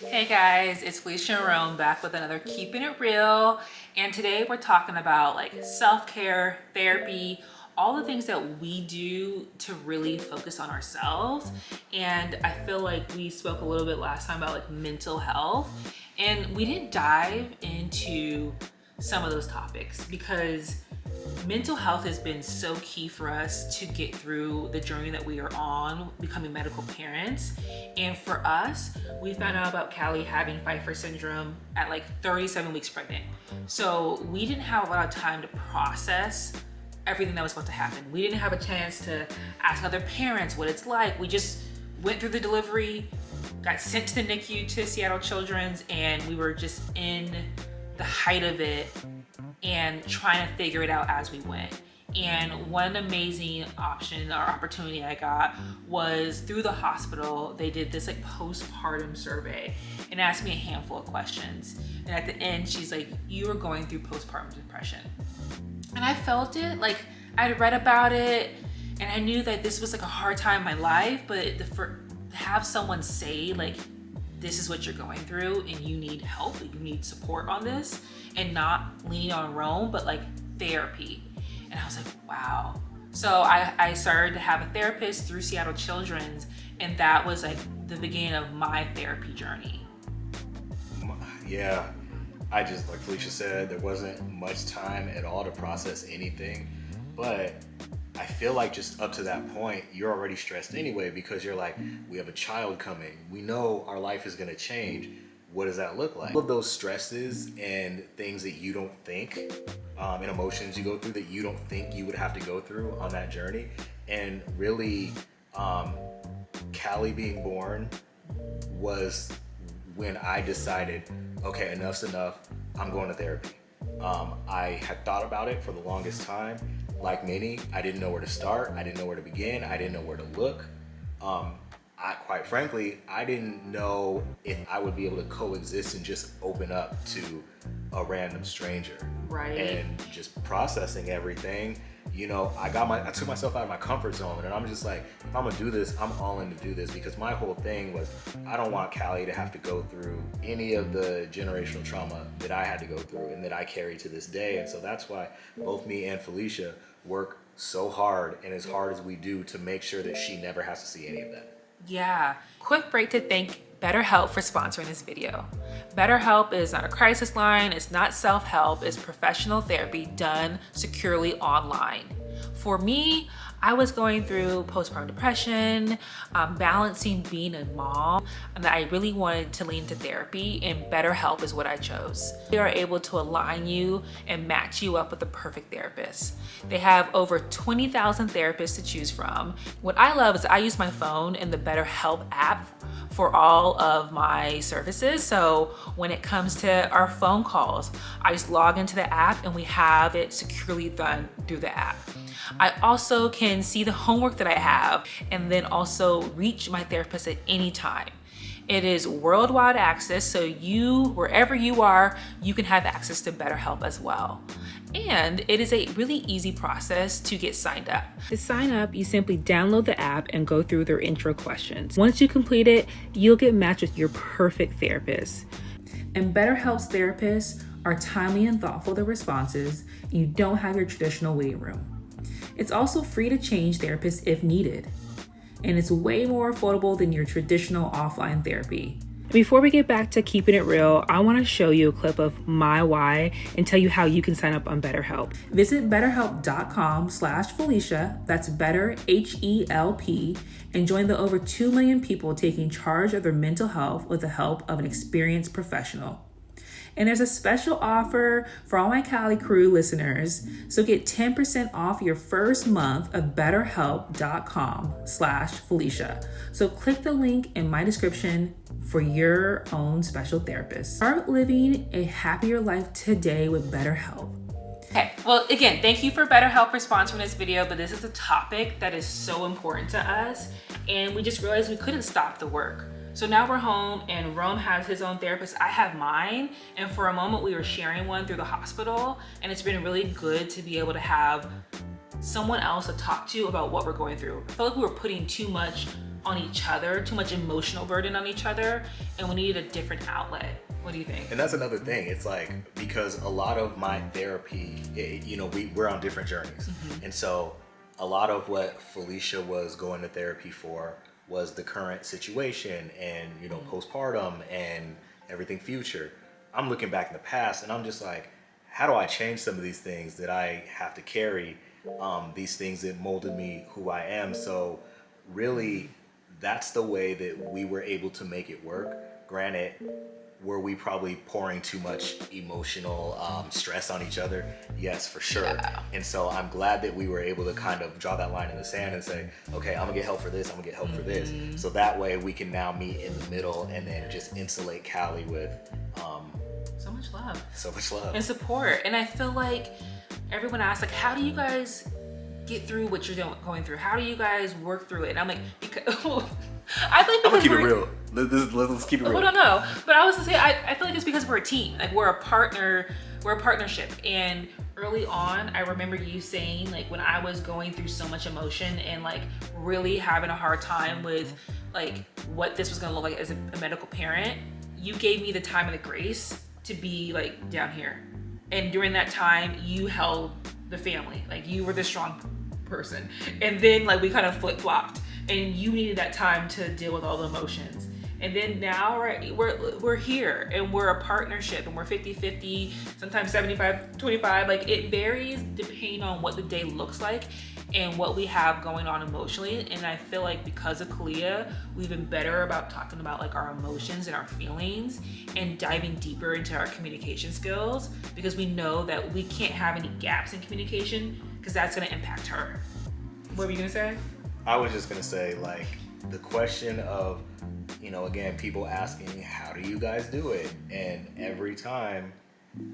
Hey guys, it's Felicia and Rome back with another Keeping It Real. And today we're talking about like self-care, therapy, all the things that we do to really focus on ourselves. And I feel like we spoke a little bit last time about like mental health, and we didn't dive into some of those topics because mental health has been so key for us to get through the journey that we are on becoming medical parents. And for us, we found out about Callie having Pfeiffer syndrome at like 37 weeks pregnant. So we didn't have a lot of time to process everything that was about to happen. We didn't have a chance to ask other parents what it's like. We just went through the delivery, got sent to the NICU to Seattle Children's, and we were just in the height of it and trying to figure it out as we went. And one amazing option or opportunity I got was through the hospital. They did this like postpartum survey and asked me a handful of questions. And at the end, she's like, "You are going through postpartum depression." And I felt it, like I'd read about it and I knew that this was like a hard time in my life, but to have someone say like, "This is what you're going through and you need help, you need support on this," and not leaning on Rome, but like therapy. And I was like, wow. So I started to have a therapist through Seattle Children's, and that was like the beginning of my therapy journey. Yeah, I just, like Felicia said, there wasn't much time at all to process anything. But I feel like just up to that point, you're already stressed anyway because you're like, we have a child coming. We know our life is going to change. What does that look like? All of those stresses and things that you don't think, and emotions you go through that you don't think you would have to go through on that journey. And really, Callie being born was when I decided, okay, enough's enough. I'm going to therapy. I had thought about it for the longest time. Like many, I didn't know where to start. I didn't know where to begin. I didn't know where to look. Quite frankly, I didn't know if I would be able to coexist and just open up to a random stranger. Right. And just processing everything. You know, I took myself out of my comfort zone, and I'm just like, if I'm gonna do this, I'm all in to do this, because my whole thing was, I don't want Callie to have to go through any of the generational trauma that I had to go through and that I carry to this day. And so that's why both me and Felicia work so hard, and as hard as we do, to make sure that she never has to see any of that. Yeah. Quick break to thank BetterHelp for sponsoring this video. BetterHelp is not a crisis line, it's not self-help, it's professional therapy done securely online. For me, I was going through postpartum depression, balancing being a mom, and I really wanted to lean to therapy, and BetterHelp is what I chose. They are able to align you and match you up with the perfect therapist. They have over 20,000 therapists to choose from. What I love is I use my phone and the BetterHelp app for all of my services. So when it comes to our phone calls, I just log into the app and we have it securely done through the app. I also can see the homework that I have and then also reach my therapist at any time. It is worldwide access, so wherever you are, you can have access to BetterHelp as well. And it is a really easy process to get signed up. To sign up, you simply download the app and go through their intro questions. Once you complete it, you'll get matched with your perfect therapist. And BetterHelp's therapists are timely and thoughtful with their responses, and you don't have your traditional waiting room. It's also free to change therapists if needed. And it's way more affordable than your traditional offline therapy. Before we get back to keeping it real, I want to show you a clip of my why and tell you how you can sign up on BetterHelp. Visit betterhelp.com/Felicia, that's better HELP, and join the over 2 million people taking charge of their mental health with the help of an experienced professional. And there's a special offer for all my Cali Crew listeners. So get 10% off your first month of betterhelp.com/Felicia. So click the link in my description for your own special therapist. Start living a happier life today with BetterHelp. Okay, well, again, thank you for BetterHelp for sponsoring this video, but this is a topic that is so important to us, and we just realized we couldn't stop the work. So now we're home and Rome has his own therapist. I have mine. And for a moment we were sharing one through the hospital, and it's been really good to be able to have someone else to talk to about what we're going through. I felt like we were putting too much on each other, too much emotional burden on each other, and we needed a different outlet. What do you think? And that's another thing. It's like, because a lot of my therapy, we're on different journeys. And so a lot of what Felicia was going to therapy for was the current situation and, postpartum and everything future. I'm looking back in the past and I'm just like, how do I change some of these things that I have to carry, these things that molded me who I am? So really, that's the way that we were able to make it work. Granted, were we probably pouring too much emotional stress on each other? Yes, for sure. Yeah. And so I'm glad that we were able to kind of draw that line in the sand and say, okay, I'm gonna get help for this, I'm gonna get help for this. So that way we can now meet in the middle and then just insulate Callie with So much love. so much love. And support. And I feel like everyone asks, like, how do you guys get through what you're going through? How do you guys work through it? And I'm like, because I think I'm gonna because keep it real. Let's keep it real. I don't know. But I was to say, I feel like it's because we're a team. Like, we're a partnership. And early on, I remember you saying, like, when I was going through so much emotion and like really having a hard time with like what this was gonna look like as a medical parent, you gave me the time and the grace to be like down here. And during that time, you held the family. Like, you were the strong person. And then like we kind of flip-flopped and you needed that time to deal with all the emotions. And then now, right, we're here and we're a partnership and we're 50-50, sometimes 75-25. Like, it varies depending on what the day looks like and what we have going on emotionally. And I feel like because of Kalia, we've been better about talking about like our emotions and our feelings and diving deeper into our communication skills, because we know that we can't have any gaps in communication because that's gonna impact her. What were you gonna say? I was just gonna say, like, the question of, again, people asking, how do you guys do it? And every time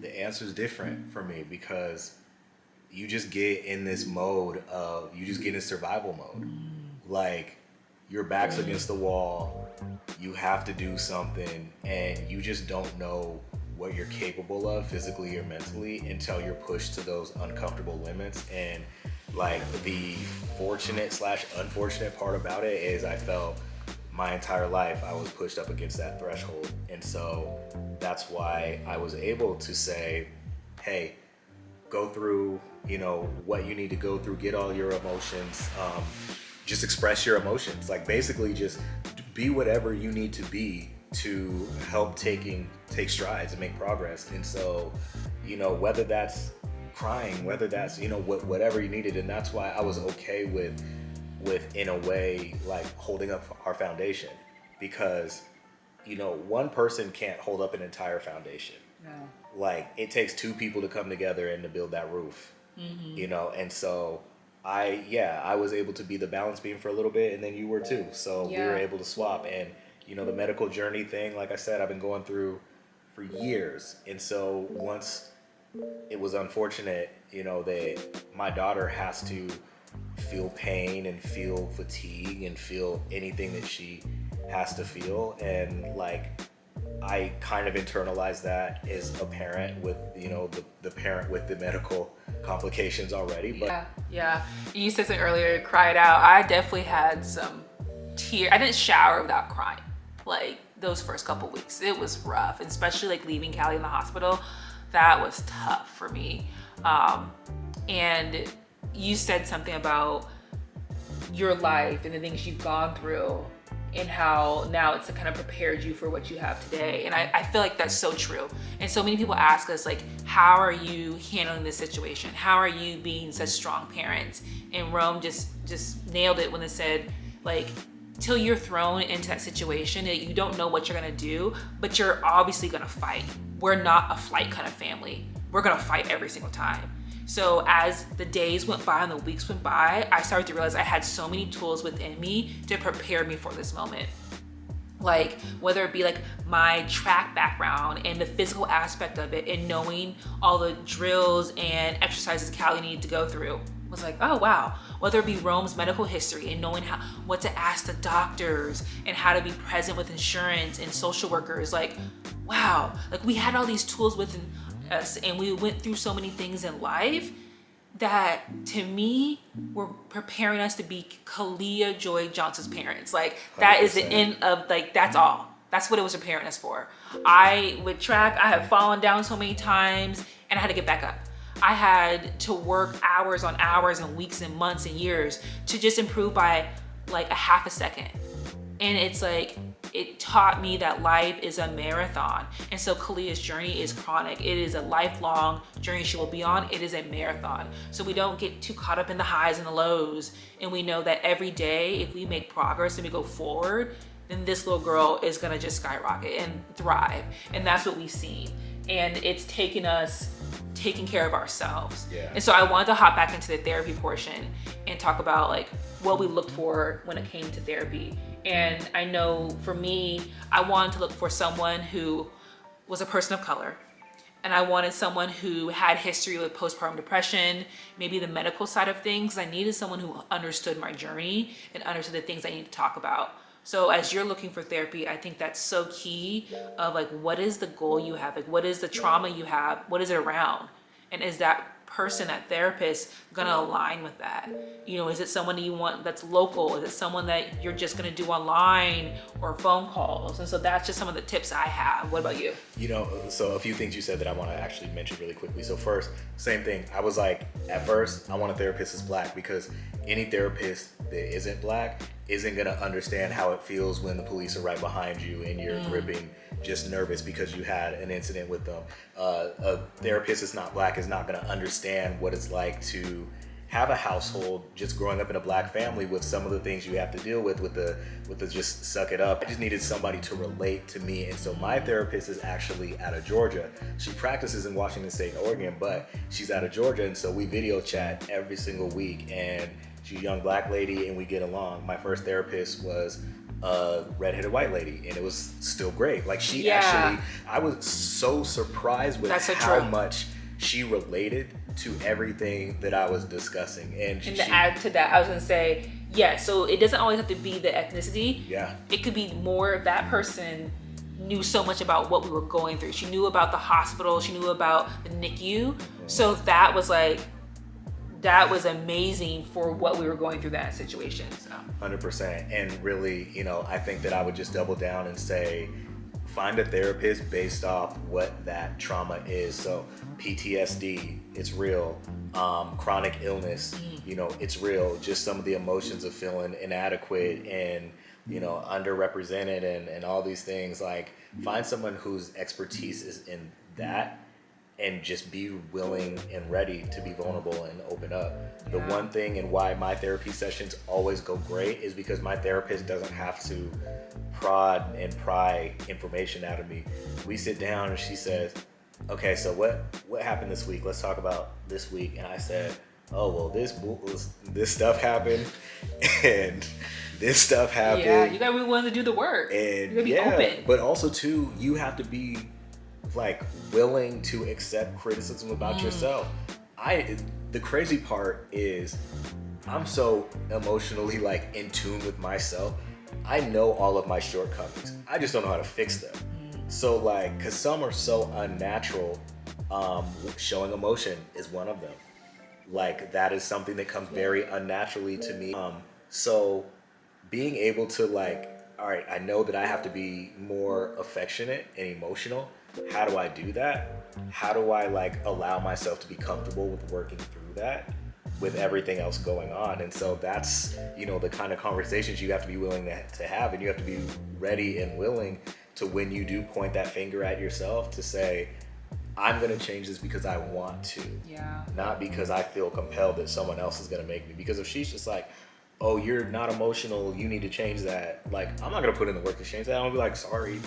the answer is different for me, because you just get in this mode of, you just get in survival mode. Like, your back's against the wall, you have to do something, and you just don't know what you're capable of physically or mentally until you're pushed to those uncomfortable limits. And like, the fortunate / unfortunate part about it is I felt my entire life I was pushed up against that threshold. And so that's why I was able to say, hey, go through, what you need to go through, get all your emotions, just express your emotions. Like, basically just be whatever you need to be to help take strides and make progress. And so, whether that's crying, whether that's, whatever you needed. And that's why I was okay with in a way, like, holding up our foundation, because, one person can't hold up an entire foundation. No. Like, it takes two people to come together and to build that roof, and so I was able to be the balance beam for a little bit, and then you were too. So we were able to swap. And, the medical journey thing, like I said, I've been going through for years. And so once it was unfortunate, that my daughter has to feel pain and feel fatigue and feel anything that she has to feel. And like, I kind of internalized that as a parent with, the parent with the medical complications already. But Yeah. You said something earlier, cried out. I definitely had some tears. I didn't shower without crying. Like, those first couple weeks, it was rough, and especially like leaving Callie in the hospital. That was tough for me. And you said something about your life and the things you've gone through and how now it's kind of prepared you for what you have today. And I feel like that's so true. And so many people ask us, like, how are you handling this situation? How are you being such strong parents? And Rome just nailed it when it said, like, till you're thrown into that situation that you don't know what you're gonna do, but you're obviously gonna fight. We're not a flight kind of family. We're gonna fight every single time. So as the days went by and the weeks went by, I started to realize I had so many tools within me to prepare me for this moment. Like, whether it be like my track background and the physical aspect of it, and knowing all the drills and exercises Callie needed to go through, was like, oh wow. Whether it be Rome's medical history and knowing what to ask the doctors and how to be present with insurance and social workers, like, wow. Like, we had all these tools within us, and we went through so many things in life that to me were preparing us to be Kalia Joy Johnson's parents. Like that is the 100%. end of like, that's all. That's what it was preparing us for. With track, I have fallen down so many times and I had to get back up. I had to work hours on hours and weeks and months and years to just improve by like a half a second. And it's like, it taught me that life is a marathon. And so Kalia's journey is chronic. It is a lifelong journey she will be on. It is a marathon. So we don't get too caught up in the highs and the lows. And we know that every day, if we make progress and we go forward, then this little girl is gonna just skyrocket and thrive. And that's what we've seen. And it's taken us taking care of ourselves. Yeah. And so I wanted to hop back into the therapy portion and talk about like what we looked for when it came to therapy. And I know for me, I wanted to look for someone who was a person of color. And I wanted someone who had history with postpartum depression, maybe the medical side of things. I needed someone who understood my journey and understood the things I need to talk about. So as you're looking for therapy, I think that's so key of like, what is the goal you have? Like, what is the trauma you have? What is it around? And is that person, that therapist, gonna align with that? You know, is it someone you want that's local? Is it someone that you're just gonna do online or phone calls? And so that's just some of the tips I have. What about you? You know, so a few things you said that I want to actually mention really quickly. So first, same thing. I was like, at first, I want a therapist that's black because any therapist that isn't black isn't gonna understand how it feels when the police are right behind you and you're gripping, just nervous because you had an incident with them. A therapist that's not black is not gonna understand what it's like to have a household just growing up in a black family with some of the things you have to deal with the just suck it up. I just needed somebody to relate to me. And so my therapist is actually out of Georgia. She practices in Washington State and Oregon, but she's out of Georgia. And so we video chat every single week, and she's a young black lady and we get along. My first therapist was a redheaded white lady and it was still great. Like she actually, I was so surprised with how much she related to everything that I was discussing. And to add to that, I was gonna say, yeah, so it doesn't always have to be the ethnicity. Yeah. It could be more that person knew so much about what we were going through. She knew about the hospital, she knew about the NICU. So that was like, that was amazing for what we were going through that situation. So 100%. And really, you know, I think that I would just double down and say, find a therapist based off what that trauma is. So PTSD, it's real. Chronic illness, you know, it's real. Just some of the emotions of feeling inadequate and, you know, underrepresented and all these things. Like, find someone whose expertise is in that and just be willing and ready to be vulnerable and open up. The one thing and why my therapy sessions always go great is because my therapist doesn't have to prod and pry information out of me. We sit down and she says, okay, so what happened this week? Let's talk about this week. And I said, oh, well, this stuff happened and this stuff happened. yeah, you gotta be willing to do the work. And you gotta be open. But also too, you have to be like willing to accept criticism about yourself. The crazy part is I'm so emotionally like in tune with myself. I know all of my shortcomings. I just don't know how to fix them. So like, cause some are so unnatural, showing emotion is one of them. Like that is something that comes very unnaturally to me. So being able to like, all right, I know that I have to be more affectionate and emotional. How do I do that? How do I like allow myself to be comfortable with working through that with everything else going on? And so that's, you know, the kind of conversations you have to be willing to have, and you have to be ready and willing to, when you do point that finger at yourself, to say, I'm gonna change this because I want to, not because I feel compelled that someone else is gonna make me. Because if she's just like, oh, you're not emotional, you need to change that, like, I'm not gonna put in the work to change that. I'm gonna be like, sorry.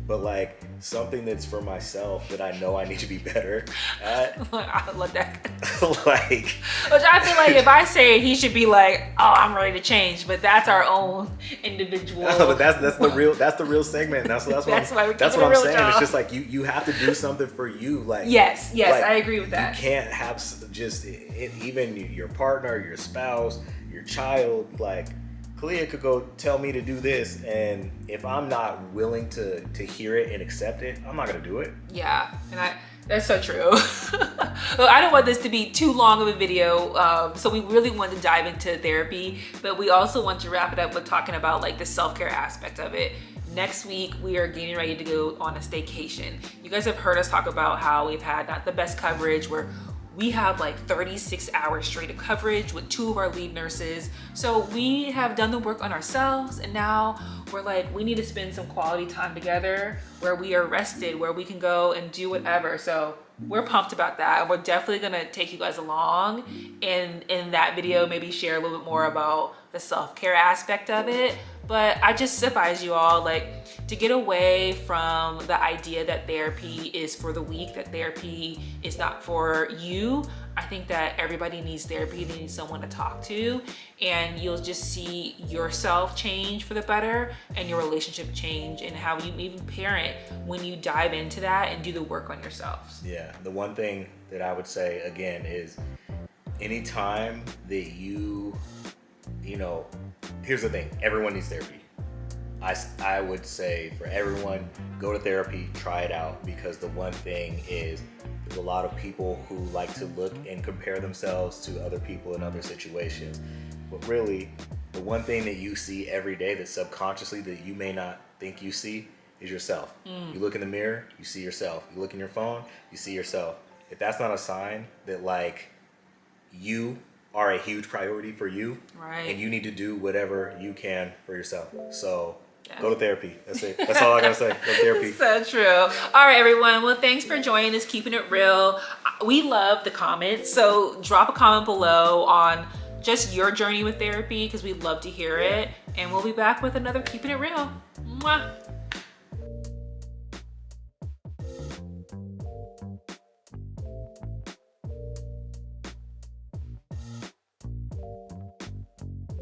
But like something that's for myself that I know I need to be better at. I love that. Like, which I feel like if I say it, he should be like, oh, I'm ready to change. But that's our own individual. No, but that's the real segment. That's what I'm saying. Job. It's just like you have to do something for you. Like yes, like, I agree with that. You can't have just even your partner, your spouse, your child. Like Kalia could go tell me to do this, and if I'm not willing to hear it and accept it, I'm not gonna do it. Yeah, and that's so true. Well, I don't want this to be too long of a video, so we really want to dive into therapy, but we also want to wrap it up with talking about like the self-care aspect of it. Next week, we are getting ready to go on a staycation. You guys have heard us talk about how we've had not the best coverage, where we have like 36 hours straight of coverage with 2 of our lead nurses. So we have done the work on ourselves, and now we're like, we need to spend some quality time together where we are rested, where we can go and do whatever. So we're pumped about that. We're definitely gonna take you guys along, and in that video, maybe share a little bit more about the self-care aspect of it. But I just advise you all, like, to get away from the idea that therapy is for the weak, that therapy is not for you. I think that everybody needs therapy. They need someone to talk to, and you'll just see yourself change for the better, and your relationship change, and how you even parent when you dive into that and do the work on yourselves. Yeah, the one thing that I would say again is anytime that you know, here's the thing, everyone needs therapy. I would say for everyone, go to therapy, try it out, because the one thing is there's a lot of people who like to look and compare themselves to other people in other situations. But really, the one thing that you see every day that subconsciously that you may not think you see is yourself. You look in the mirror, you see yourself. You look in your phone, you see yourself. If that's not a sign that like you are a huge priority for you, Right. and you need to do whatever you can for yourself. So Yeah. go to therapy. That's it. That's all I gotta say. Go to therapy. So true. All right, everyone. Well, thanks for joining us, Keeping It Real. We love the comments, so drop a comment below on just your journey with therapy, because we'd love to hear it. And we'll be back with another Keeping It Real. Mwah.